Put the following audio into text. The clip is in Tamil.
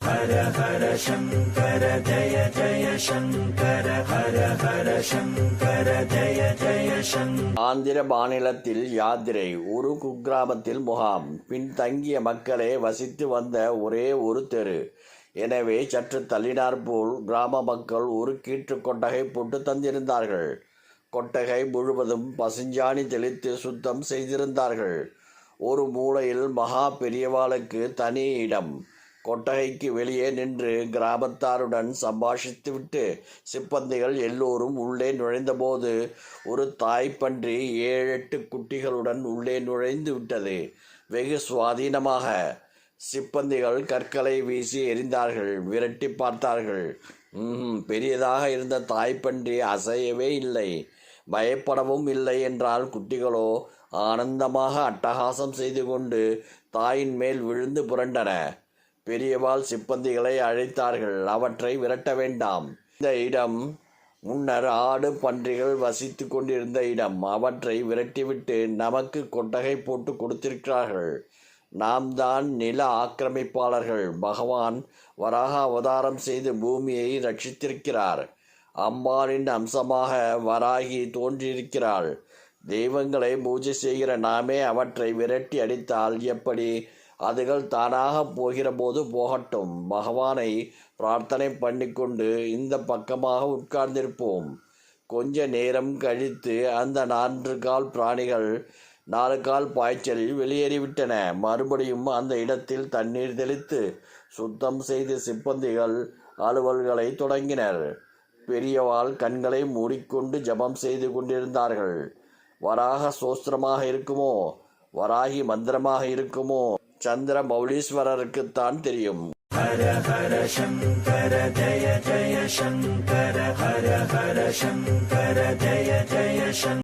ஹர ஹர சங்கர ஜய ஜய சங்கர ஹர ஹர சங்கர ஜய ஜய சங்கர. ஆந்திர மாநிலத்தில் யாத்திரை. ஒரு குக்கிராமத்தில் முகாம். பின்தங்கிய மக்களே வசித்து வந்த ஒரே ஒரு தெரு. எனவே சற்று தள்ளினாற்போல் கிராம மக்கள் ஒரு கீற்று கொட்டகை போட்டு தந்திருந்தார்கள். கொட்டகை முழுவதும் பசுஞ்சாணி தெளித்து சுத்தம் செய்திருந்தார்கள். ஒரு மூலையில் மகா பெரியவாளுக்கு தனி இடம். கொட்டகைக்கு வெளியே நின்று கிராமத்தாருடன் சம்பாஷித்துவிட்டு சிப்பந்திகள் எல்லோரும் உள்ளே நுழைந்தபோது ஒரு தாய்ப்பன்றி 7-8 குட்டிகளுடன் உள்ளே நுழைந்து விட்டது. வெகு சுவாதீனமாக. சிப்பந்திகள் கற்களை வீசி எறிந்தார்கள். விரட்டி பார்த்தார்கள். பெரியதாக இருந்த தாய்ப்பன்றி அசையவே இல்லை, பயப்படவும் இல்லை. என்றால் குட்டிகளோ ஆனந்தமாக அட்டகாசம் செய்து கொண்டு தாயின் மேல் விழுந்து புரண்டன. பெரியவாள் சிப்பந்திகளை அழைத்தார்கள். அவற்றை விரட்ட வேண்டாம். இந்த இடம் முன்னர் ஆடு பன்றிகள் வசித்து கொண்டிருந்த இடம். அவற்றை விரட்டிவிட்டு நமக்கு கொட்டகை போட்டு கொடுத்திருக்கிறார்கள். நாம் தான் நில ஆக்கிரமிப்பாளர்கள். பகவான் வராக அவதாரம் செய்து பூமியை ரட்சித்திருக்கிறார். அம்பாளின் அம்சமாக வராகி தோன்றியிருக்கிறாள். தெய்வங்களை பூஜை செய்கிற நாமே அவற்றை விரட்டி அடித்தால் எப்படி? அதுகள் தானாக போகிற போது போகட்டும். பகவானை பிரார்த்தனை பண்ணிக்கொண்டு இந்த பக்கமாக உட்கார்ந்திருப்போம். கொஞ்ச நேரம் கழித்து அந்த 4 கால் பிராணிகள் 4 கால் பாய்ச்சலில் வெளியேறிவிட்டன. மறுபடியும் அந்த இடத்தில் தண்ணீர் தெளித்து சுத்தம் செய்து சிப்பந்திகள் அலுவல்களை தொடங்கினர். பெரியவாள் கண்களை மூடிக்கொண்டு ஜபம் செய்து கொண்டிருந்தார்கள். வராக சோஸ்திரமாக இருக்குமோ, வராகி மந்திரமாக இருக்குமோ, சந்திர மௌலீஸ்வரருக்குத்தான் தெரியும். ஹர ஹர சங்கர ஜய ஜய சங்கர ஹர ஹர சங்கர ஜய ஜய சங்கர.